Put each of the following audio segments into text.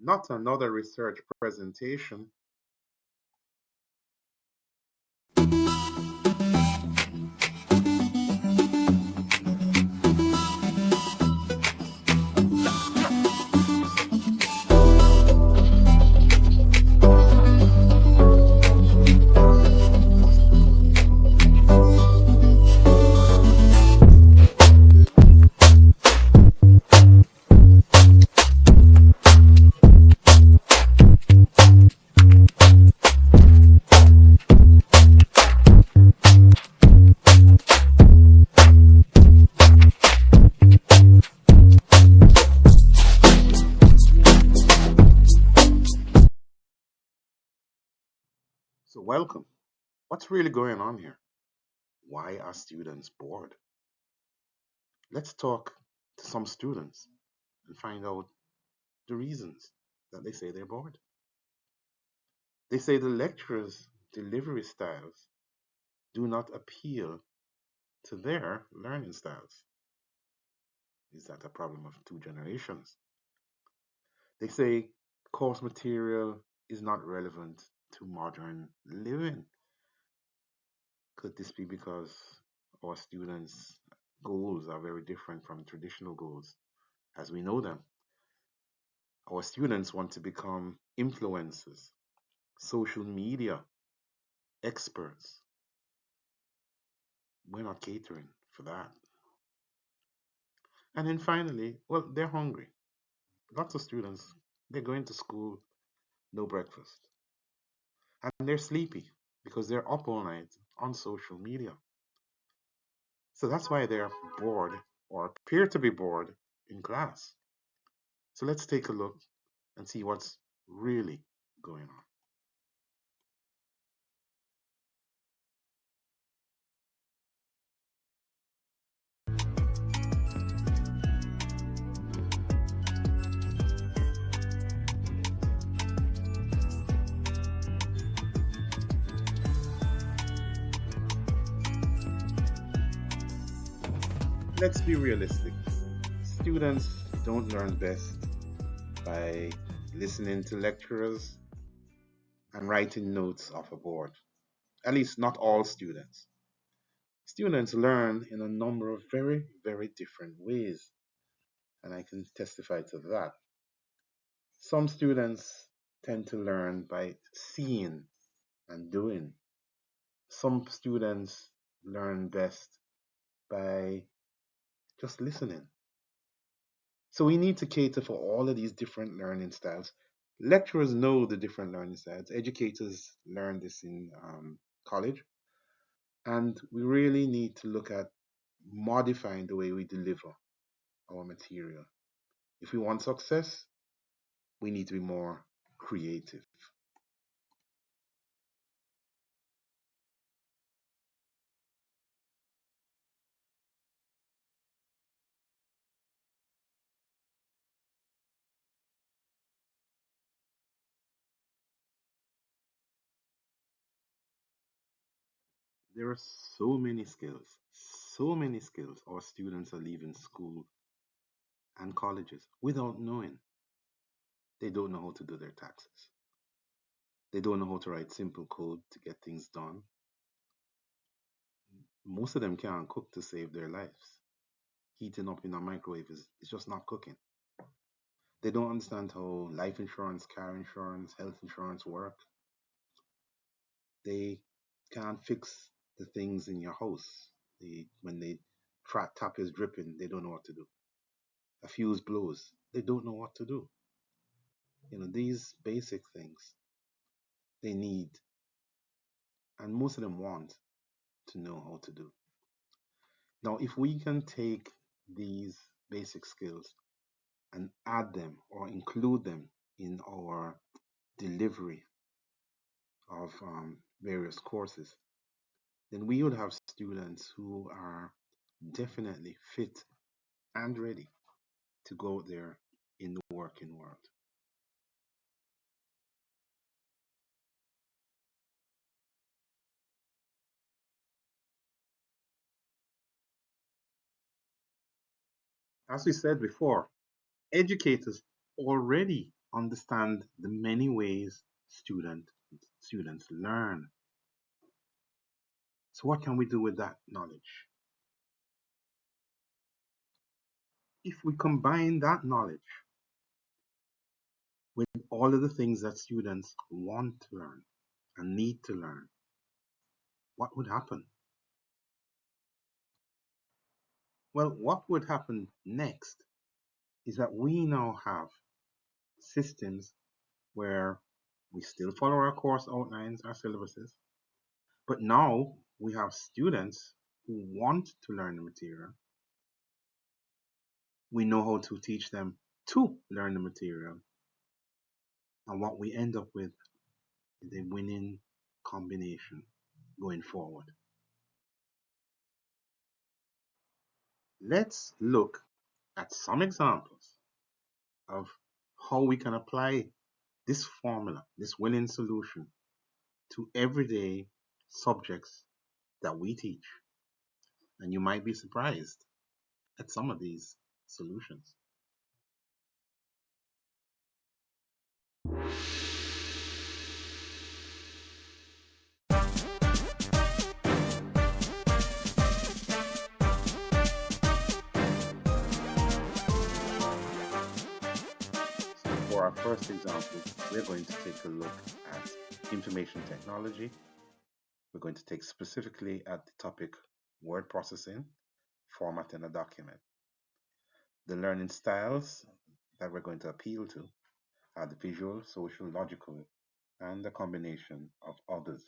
not another research presentation. So, welcome. What's really going on here? Why are students bored? Let's talk to some students and find out the reasons that they say they're bored. They say the lecturers' delivery styles do not appeal to their learning styles. Is that a problem of two generations? They say course material is not relevant to modern living. Could this be because our students' goals are very different from traditional goals as we know them? Our students want to become influencers, social media experts. We're not catering for that. And then finally, well, they're hungry. Lots of students, they're going to school, no breakfast. And they're sleepy because they're up all night on social media. So that's why they're bored or appear to be bored in class. So let's take a look and see what's really going on. Let's be realistic. Students don't learn best by listening to lecturers and writing notes off a board. At least not all students. Students learn in a number of very, very different ways, and I can testify to that. Some students tend to learn by seeing and doing. Some students learn best by just listening. So we need to cater for all of these different learning styles. Lecturers know the different learning styles. Educators learn this in college. And we really need to look at modifying the way we deliver our material. If we want success, we need to be more creative. There are so many skills our students are leaving school and colleges without knowing. They don't know how to do their taxes. They don't know how to write simple code to get things done. Most of them can't cook to save their lives. Heating up in a microwave is just not cooking. They don't understand how life insurance, car insurance, health insurance work. They can't fix the things in your house. When they tap is dripping, they don't know what to do. A fuse blows, they don't know what to do. These basic things they need, and most of them want to know how to do. Now, if we can take these basic skills and add them or include them in our delivery of various courses, then we would have students who are definitely fit and ready to go out there in the working world. As we said before, educators already understand the many ways students learn. So what can we do with that knowledge? If we combine that knowledge with all of the things that students want to learn and need to learn, what would happen? Well, what would happen next is that we now have systems where we still follow our course outlines, our syllabuses, but now we have students who want to learn the material. We know how to teach them to learn the material. And what we end up with is a winning combination going forward. Let's look at some examples of how we can apply this formula, this winning solution, to everyday subjects that we teach. And you might be surprised at some of these solutions. So for our first example, we're going to take a look at information technology. We're going to take specifically at the topic word processing, formatting a document. The learning styles that we're going to appeal to are the visual, social, logical, and a combination of others.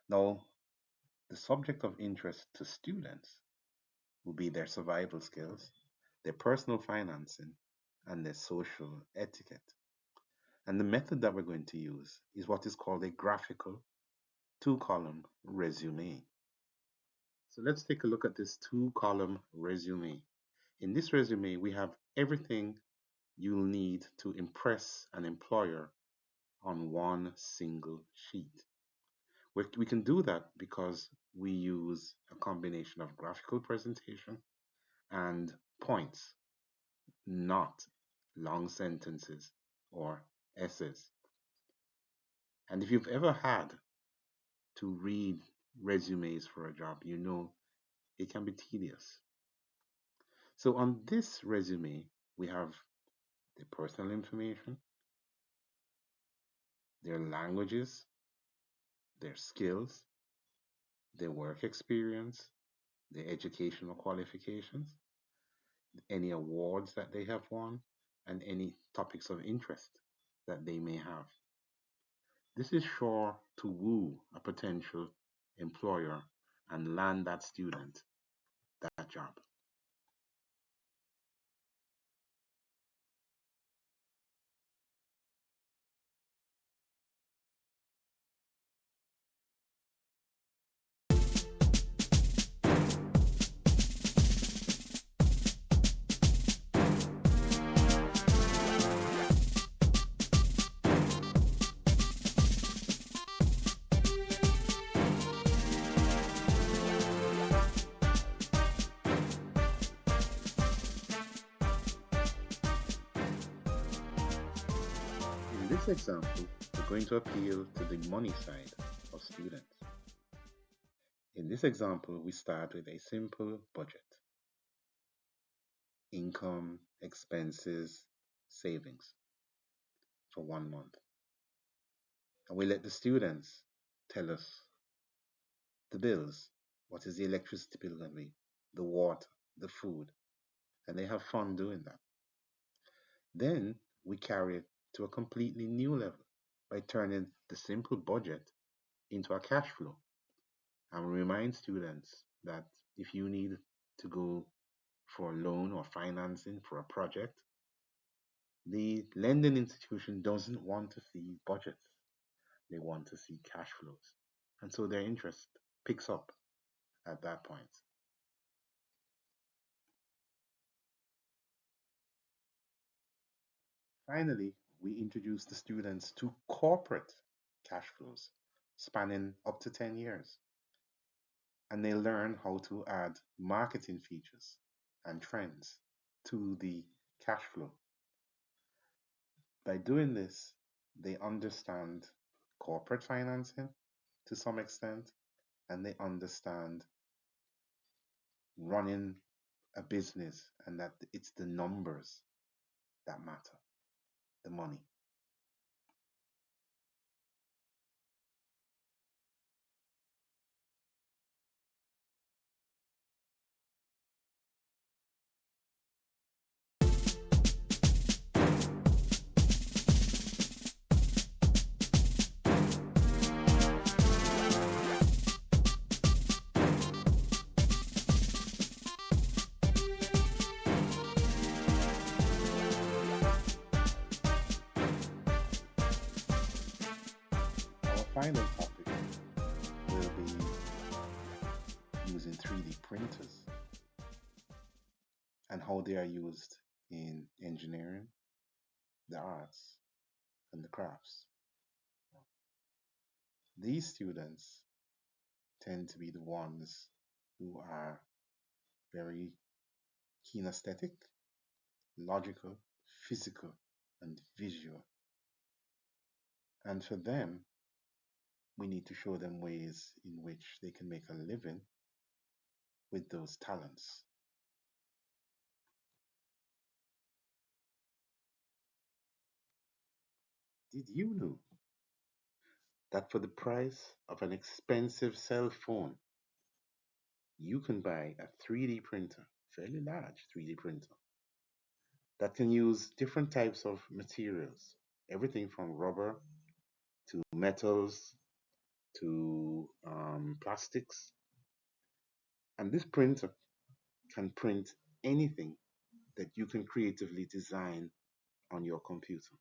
Now, the subject of interest to students will be their survival skills, their personal financing, and their social etiquette. And the method that we're going to use is what is called a graphical two-column resume. So let's take a look at this two-column resume. In this resume, we have everything you'll need to impress an employer on one single sheet. We can do that because we use a combination of graphical presentation and points, not long sentences or essays. And if you've ever had to read resumes for a job, you know it can be tedious. So on this resume, we have their personal information, their languages, their skills, their work experience, their educational qualifications, any awards that they have won, and any topics of interest that they may have. This is sure to woo a potential employer and land that student that job. In this example, we're going to appeal to the money side of students. In this example, we start with a simple budget: income, expenses, savings for 1 month. And we let the students tell us the bills. What is the electricity bill going to be? The water, the food. And they have fun doing that. Then we carry it to a completely new level by turning the simple budget into a cash flow. And we remind students that if you need to go for a loan or financing for a project, the lending institution doesn't want to see budgets. They want to see cash flows. And so their interest picks up at that point. Finally, we introduce the students to corporate cash flows spanning up to 10 years. And they learn how to add marketing features and trends to the cash flow. By doing this, they understand corporate financing to some extent, and they understand running a business and that it's the numbers that matter, the money. Our final topic will be using 3D printers and how they are used in engineering, the arts, and the crafts. These students tend to be the ones who are very kinesthetic, logical, physical, and visual. And for them, we need to show them ways in which they can make a living with those talents. Did you know that for the price of an expensive cell phone, you can buy a 3D printer, fairly large 3D printer, that can use different types of materials, everything from rubber to metals to plastics. And this printer can print anything that you can creatively design on your computer.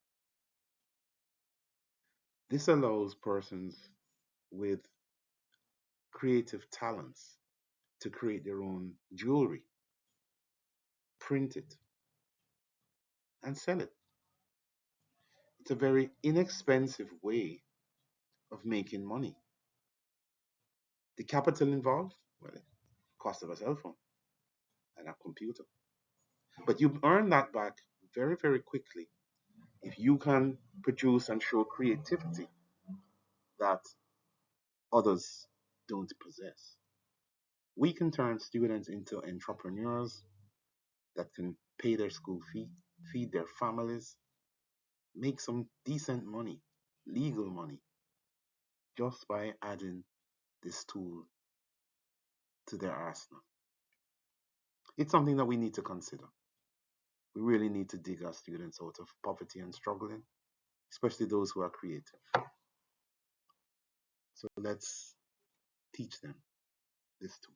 This allows persons with creative talents to create their own jewelry, print it, and sell it. It's a very inexpensive way of making money. The capital involved, well, it cost of a cell phone and a computer. But you earn that back very, very quickly if you can produce and show creativity that others don't possess. We can turn students into entrepreneurs that can pay their school fee, feed their families, make some decent money, legal money, just by adding this tool to their arsenal. It's something that we need to consider. We really need to dig our students out of poverty and struggling, especially those who are creative. So let's teach them this tool.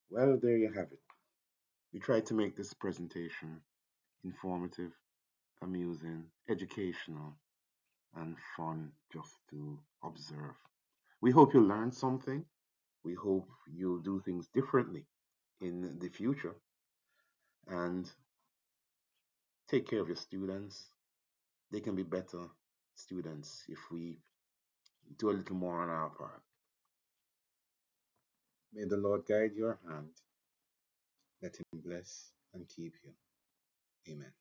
Well, there you have it. We tried to make this presentation informative, amusing, educational, and fun just to observe. We hope you learned something. We hope you'll do things differently in the future and take care of your students. They can be better students if we do a little more on our part. May the Lord guide your hand. Let him bless and keep you. Amen.